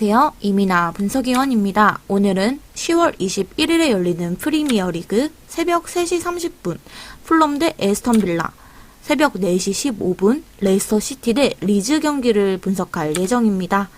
안녕하세요. 이민아 분석위원입니다. 오늘은 10월 21일에 열리는 프리미어리그 새벽 3시 30분 풀럼 대 에스턴 빌라, 새벽 4시 15분 레이스터 시티 대 리즈 경기를 분석할 예정입니다.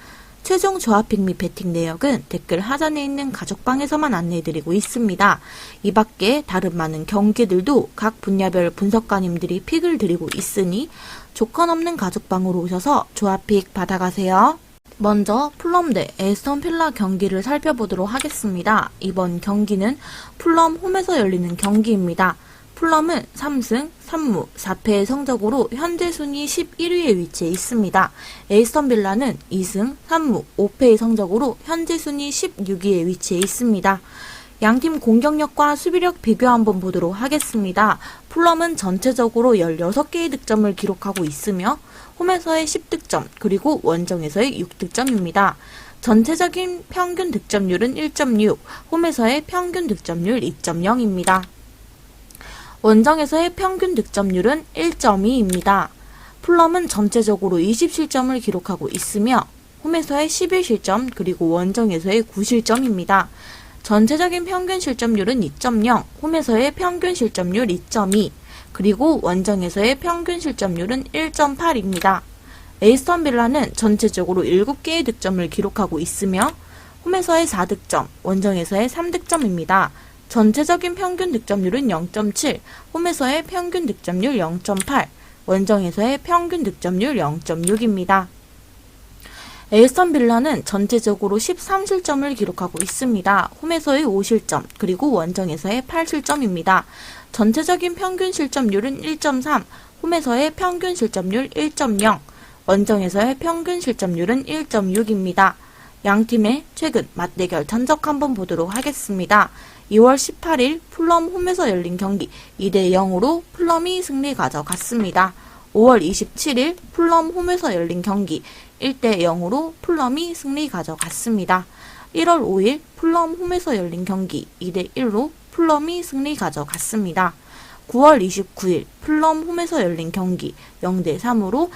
최종 조합픽 및 배팅 내역은 댓글 하단에 있는 가족방에서만 안내해드리고 있습니다. 이 밖에 다른 많은 경기들도 각 분야별 분석가님들이 픽을 드리고 있으니 조건 없는 가족방으로 오셔서 조합픽 받아가세요. 먼저 풀럼 대 에스턴 빌라 경기를 살펴보도록 하겠습니다. 이번 경기는 풀럼 홈에서 열리는 경기입니다. 풀럼은 3승 3무 4패의 성적으로 현재 순위 11위에 위치해 있습니다. 에스턴 빌라는 2승 3무 5패의 성적으로 현재 순위 16위에 위치해 있습니다. 양팀 공격력과 수비력 비교 한번 보도록 하겠습니다. 풀럼은 전체적으로 16개의 득점을 기록하고 있으며 홈에서의 10득점 그리고 원정에서의 6득점입니다. 전체적인 평균 득점률은 1.6, 홈에서의 평균 득점률 2.0입니다. 원정에서의 평균 득점률은 1.2입니다. 풀럼은 전체적으로 20실점을 기록하고 있으며 홈에서의 11실점 그리고 원정에서의 9실점입니다. 전체적인 평균 실점률은 2.0, 홈에서의 평균 실점률 2.2, 그리고 원정에서의 평균 실점률은 1.8입니다. 에스턴 빌라는 전체적으로 7개의 득점을 기록하고 있으며 홈에서의 4득점, 원정에서의 3득점입니다. 전체적인 평균 득점률은 0.7, 홈에서의 평균 득점률 0.8, 원정에서의 평균 득점률 0.6입니다. 에스턴 빌라는 전체적으로 13실점을 기록하고 있습니다. 홈에서의 5실점, 그리고 원정에서의 8실점입니다. 전체적인 평균 실점률은 1.3, 홈에서의 평균 실점률 1.0, 원정에서의 평균 실점률은 1.6입니다. 양팀의 최근 맞대결 전적 한번 보도록 하겠습니다. 2월 18일 풀럼 홈에서 열린 경기 2대0으로 풀럼이 승리 가져갔습니다. 5월 27일 풀럼 홈에서 열린 경기 1대0으로 풀럼이 승리 가져갔습니다. 1월 5일 풀럼 홈에서 열린 경기 2대1로 풀럼이 승리 가져갔습니다. 9월 29일 풀럼 홈에서 열린 경기 0대3으로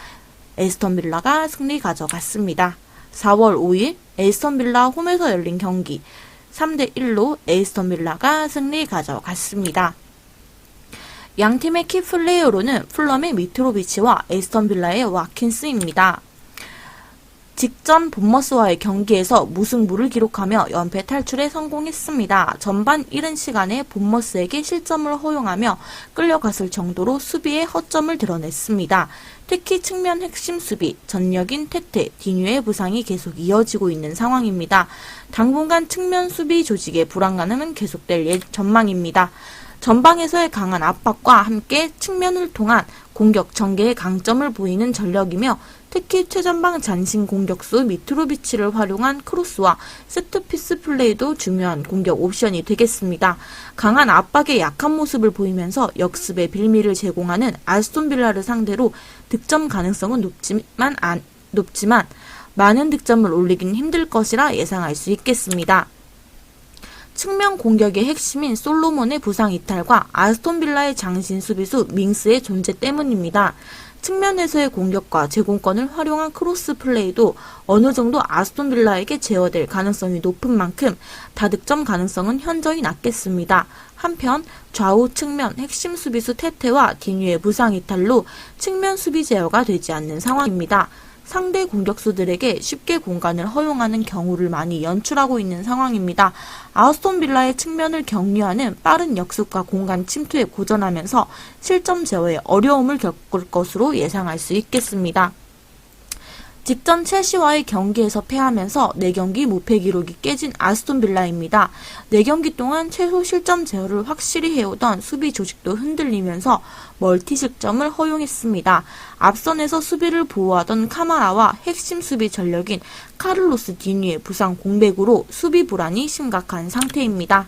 에스턴 빌라가 승리 가져갔습니다. 4월 5일 에스턴 빌라 홈에서 열린 경기 3대1로 에스턴 빌라가 승리 가져갔습니다. 양팀의 키플레이어로는 풀럼의 미트로비치와 에스턴 빌라의 와킨스입니다. 직전 본머스와의 경기에서 무승부를 기록하며 연패 탈출에 성공했습니다. 전반 이른 시간에 본머스에게 실점을 허용하며 끌려갔을 정도로 수비에 허점을 드러냈습니다. 특히 측면 핵심 수비, 전력인 테테, 디뉴의 부상이 계속 이어지고 있는 상황입니다. 당분간 측면 수비 조직의 불안감은 계속될 전망입니다. 전방에서의 강한 압박과 함께 측면을 통한 공격 전개의 강점을 보이는 전력이며 특히 최전방 잔신 공격수 미트로비치를 활용한 크로스와 세트피스 플레이도 중요한 공격 옵션이 되겠습니다. 강한 압박에 약한 모습을 보이면서 역습의 빌미를 제공하는 아스톤 빌라를 상대로 득점 가능성은 높지만 많은 득점을 올리긴 힘들 것이라 예상할 수 있겠습니다. 측면 공격의 핵심인 솔로몬의 부상 이탈과 아스톤 빌라의 장신 수비수 밍스의 존재 때문입니다. 측면에서의 공격과 제공권을 활용한 크로스 플레이도 어느 정도 아스톤 빌라에게 제어될 가능성이 높은 만큼 다득점 가능성은 현저히 낮겠습니다. 한편 좌우 측면 핵심 수비수 테테와 디뉴의 부상 이탈로 측면 수비 제어가 되지 않는 상황입니다. 상대 공격수들에게 쉽게 공간을 허용하는 경우를 많이 연출하고 있는 상황입니다. 아스톤 빌라의 측면을 격리하는 빠른 역습과 공간 침투에 고전하면서 실점 제어에 어려움을 겪을 것으로 예상할 수 있겠습니다. 직전 첼시와의 경기에서 패하면서 4경기 무패 기록이 깨진 아스톤 빌라입니다. 4경기 동안 최소 실점 제어를 확실히 해오던 수비 조직도 흔들리면서 멀티 실점을 허용했습니다. 앞선에서 수비를 보호하던 카마라와 핵심 수비 전력인 카를로스 디뉴의 부상 공백으로 수비 불안이 심각한 상태입니다.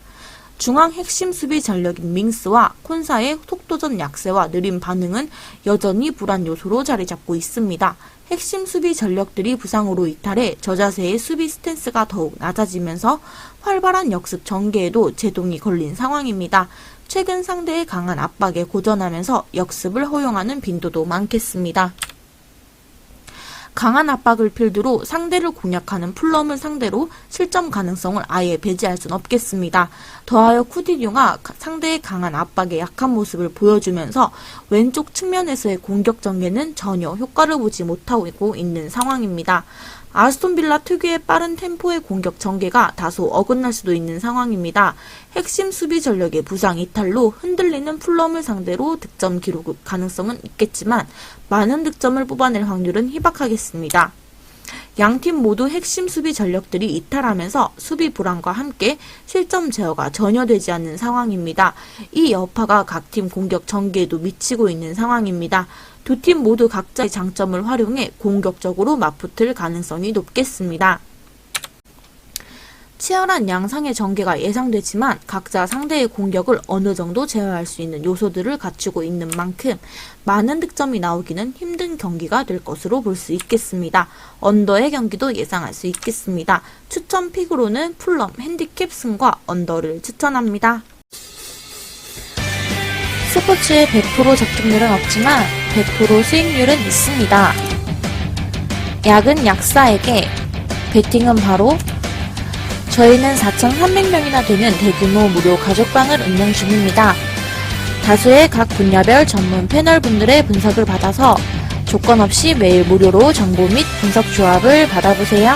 중앙 핵심 수비 전력인 밍스와 콘사의 속도전 약세와 느린 반응은 여전히 불안 요소로 자리 잡고 있습니다. 핵심 수비 전력들이 부상으로 이탈해 저자세의 수비 스탠스가 더욱 낮아지면서 활발한 역습 전개에도 제동이 걸린 상황입니다. 최근 상대의 강한 압박에 고전하면서 역습을 허용하는 빈도도 많겠습니다. 강한 압박을 필두로 상대를 공략하는 풀럼을 상대로 실점 가능성을 아예 배제할 순 없겠습니다. 더하여 쿠디뉴가 상대의 강한 압박에 약한 모습을 보여주면서 왼쪽 측면에서의 공격 전개는 전혀 효과를 보지 못하고 있는 상황입니다. 아스톤 빌라 특유의 빠른 템포의 공격 전개가 다소 어긋날 수도 있는 상황입니다. 핵심 수비 전력의 부상 이탈로 흔들리는 풀럼을 상대로 득점 기록 가능성은 있겠지만 많은 득점을 뽑아낼 확률은 희박하겠습니다. 양팀 모두 핵심 수비 전력들이 이탈하면서 수비 불안과 함께 실점 제어가 전혀 되지 않는 상황입니다. 이 여파가 각 팀 공격 전개에도 미치고 있는 상황입니다. 두 팀 모두 각자의 장점을 활용해 공격적으로 맞붙을 가능성이 높겠습니다. 치열한 양상의 전개가 예상되지만 각자 상대의 공격을 어느 정도 제어할 수 있는 요소들을 갖추고 있는 만큼 많은 득점이 나오기는 힘든 경기가 될 것으로 볼 수 있겠습니다. 언더의 경기도 예상할 수 있겠습니다. 추천 픽으로는 풀럼 핸디캡 승과 언더를 추천합니다. 스포츠에 100% 적중률은 없지만 100% 수익률은 있습니다. 약은 약사에게, 베팅은 바로 저희는 4,300명이나 되는 대규모 무료 가족방을 운영 중입니다. 다수의 각 분야별 전문 패널분들의 분석을 받아서 조건 없이 매일 무료로 정보 및 분석 조합을 받아보세요.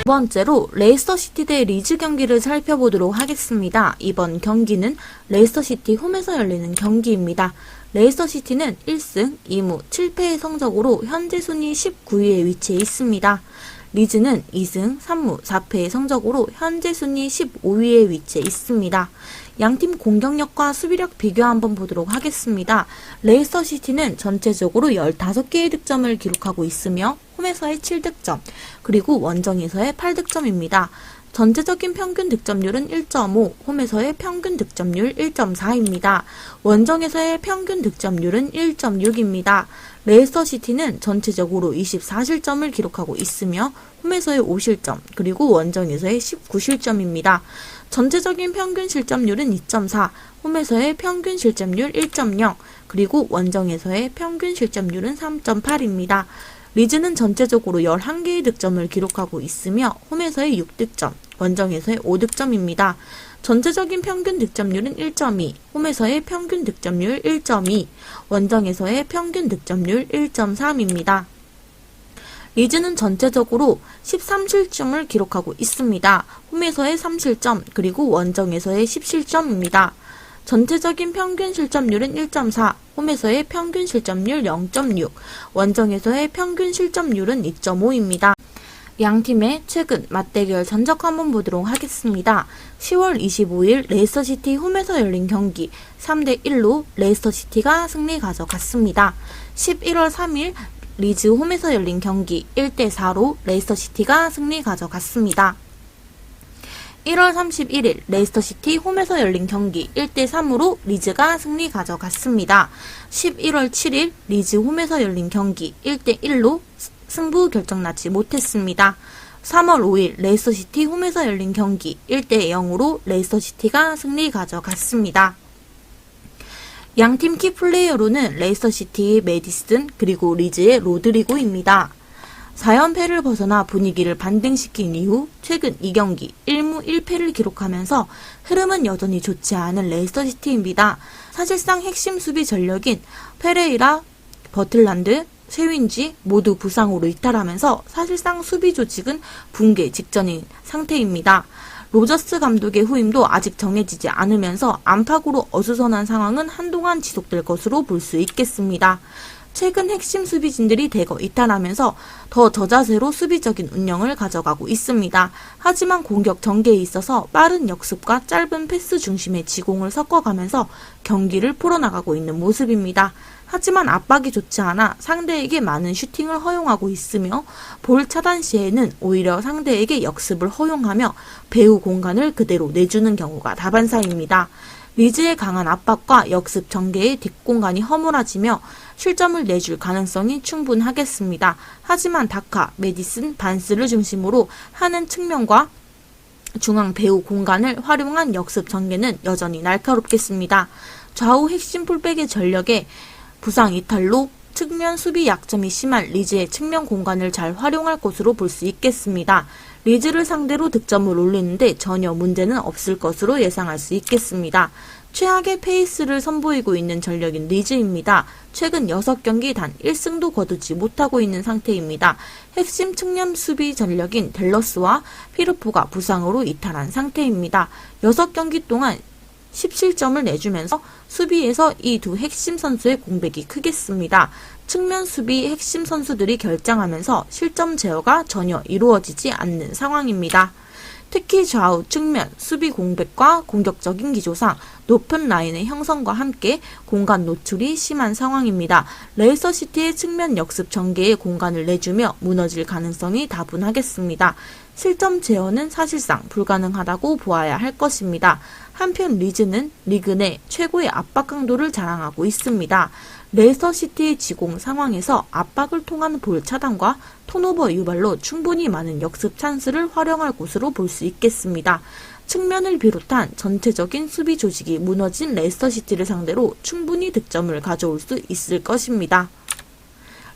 두 번째로 레이스터시티 대 리즈 경기를 살펴보도록 하겠습니다. 이번 경기는 레이스터시티 홈에서 열리는 경기입니다. 레이스터시티는 1승 2무 7패의 성적으로 현재 순위 19위에 위치해 있습니다. 리즈는 2승 3무 4패의 성적으로 현재 순위 15위에 위치해 있습니다. 양팀 공격력과 수비력 비교 한번 보도록 하겠습니다. 레이스터시티는 전체적으로 15개의 득점을 기록하고 있으며 홈에서의 7득점, 그리고 원정에서의 8득점입니다. 전체적인 평균 득점률은 1.5, 홈에서의 평균 득점률 1.4입니다. 원정에서의 평균 득점률은 1.6입니다. 레이스터시티는 전체적으로 24실점을 기록하고 있으며 홈에서의 5실점, 그리고 원정에서의 19실점입니다. 전체적인 평균 실점률은 2.4, 홈에서의 평균 실점률 1.0, 그리고 원정에서의 평균 실점률은 3.8입니다. 리즈는 전체적으로 11개의 득점을 기록하고 있으며 홈에서의 6득점, 원정에서의 5득점입니다. 전체적인 평균 득점률은 1.2, 홈에서의 평균 득점률 1.2, 원정에서의 평균 득점률 1.3입니다. 리즈는 전체적으로 13실점을 기록하고 있습니다. 홈에서의 3실점, 그리고 원정에서의 10실점입니다. 전체적인 평균 실점률은 1.4, 홈에서의 평균 실점률 0.6, 원정에서의 평균 실점률은 2.5입니다. 양팀의 최근 맞대결 전적 한번 보도록 하겠습니다. 10월 25일 레이스터시티 홈에서 열린 경기 3대1로 레이스터시티가 승리 가져갔습니다. 11월 3일 리즈 홈에서 열린 경기 1대4로 레이스터시티가 승리 가져갔습니다. 1월 31일 레이스터시티 홈에서 열린 경기 1대3으로 리즈가 승리 가져갔습니다. 11월 7일 리즈 홈에서 열린 경기 1대1로 승부 결정나지 못했습니다. 3월 5일 레이스터시티 홈에서 열린 경기 1대0으로 레이스터시티가 승리 가져갔습니다. 양팀 키플레이어로는 레이스터시티의 메디슨, 그리고 리즈의 로드리고입니다. 4연패를 벗어나 분위기를 반등시킨 이후 최근 2경기 1무 1패를 기록하면서 흐름은 여전히 좋지 않은 레이스터시티입니다. 사실상 핵심 수비 전력인 페레이라, 버틀란드, 쉐윈지 모두 부상으로 이탈하면서 사실상 수비 조직은 붕괴 직전인 상태입니다. 로저스 감독의 후임도 아직 정해지지 않으면서 안팎으로 어수선한 상황은 한동안 지속될 것으로 볼 수 있겠습니다. 최근 핵심 수비진들이 대거 이탈하면서 더 저자세로 수비적인 운영을 가져가고 있습니다. 하지만 공격 전개에 있어서 빠른 역습과 짧은 패스 중심의 지공을 섞어가면서 경기를 풀어나가고 있는 모습입니다. 하지만 압박이 좋지 않아 상대에게 많은 슈팅을 허용하고 있으며 볼 차단 시에는 오히려 상대에게 역습을 허용하며 배후 공간을 그대로 내주는 경우가 다반사입니다. 리즈의 강한 압박과 역습 전개의 뒷공간이 허물어지며 실점을 내줄 가능성이 충분하겠습니다. 하지만 다카, 메디슨, 반스를 중심으로 하는 측면과 중앙 배후 공간을 활용한 역습 전개는 여전히 날카롭겠습니다. 좌우 핵심 풀백의 전력에 부상 이탈로 측면 수비 약점이 심한 리즈의 측면 공간을 잘 활용할 것으로 볼 수 있겠습니다. 리즈를 상대로 득점을 올리는데 전혀 문제는 없을 것으로 예상할 수 있겠습니다. 최악의 페이스를 선보이고 있는 전력인 리즈입니다. 최근 6경기 단 1승도 거두지 못하고 있는 상태입니다. 핵심 측면 수비 전력인 댈러스와 피르포가 부상으로 이탈한 상태입니다. 6경기 동안 10실점을 내주면서 수비에서 이 두 핵심 선수의 공백이 크겠습니다. 측면 수비 핵심 선수들이 결장하면서 실점 제어가 전혀 이루어지지 않는 상황입니다. 특히 좌우 측면 수비 공백과 공격적인 기조상 높은 라인의 형성과 함께 공간 노출이 심한 상황입니다. 레이스터시티의 측면 역습 전개에 공간을 내주며 무너질 가능성이 다분하겠습니다. 실점 제어는 사실상 불가능하다고 보아야 할 것입니다. 한편 리즈는 리그 내 최고의 압박 강도를 자랑하고 있습니다. 레이스터시티의 지공 상황에서 압박을 통한 볼 차단과 턴오버 유발로 충분히 많은 역습 찬스를 활용할 것으로 볼 수 있겠습니다. 측면을 비롯한 전체적인 수비 조직이 무너진 레이스터시티를 상대로 충분히 득점을 가져올 수 있을 것입니다.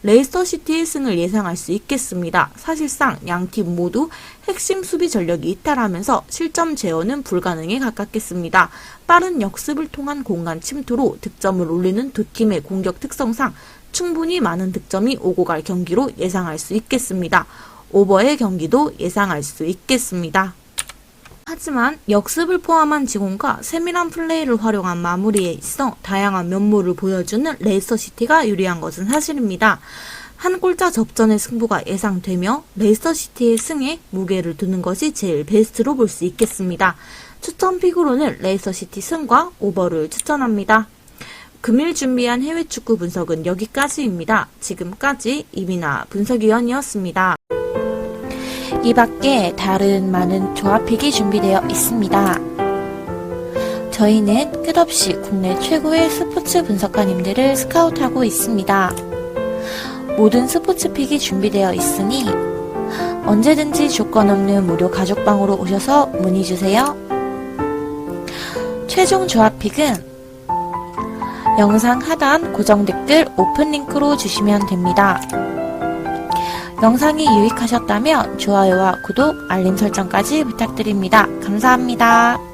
레이스터시티의 승을 예상할 수 있겠습니다. 사실상 양팀 모두 핵심 수비 전력이 이탈하면서 실점 제어는 불가능에 가깝겠습니다. 빠른 역습을 통한 공간 침투로 득점을 올리는 두 팀의 공격 특성상 충분히 많은 득점이 오고 갈 경기로 예상할 수 있겠습니다. 오버의 경기도 예상할 수 있겠습니다. 하지만 역습을 포함한 지공과 세밀한 플레이를 활용한 마무리에 있어 다양한 면모를 보여주는 레이스터시티가 유리한 것은 사실입니다. 한 골차 접전의 승부가 예상되며 레이스터시티의 승에 무게를 두는 것이 제일 베스트로 볼 수 있겠습니다. 추천픽으로는 레이스터시티 승과 오버를 추천합니다. 금일 준비한 해외 축구 분석은 여기까지입니다. 지금까지 이민아 분석위원이었습니다. 이 밖에 다른 많은 조합픽이 준비되어 있습니다. 저희는 끝없이 국내 최고의 스포츠 분석가님들을 스카우트하고 있습니다. 모든 스포츠픽이 준비되어 있으니 언제든지 조건 없는 무료 가족방으로 오셔서 문의주세요. 최종 조합픽은 영상 하단 고정 댓글 오픈 링크로 주시면 됩니다. 영상이 유익하셨다면 좋아요와 구독, 알림 설정까지 부탁드립니다. 감사합니다.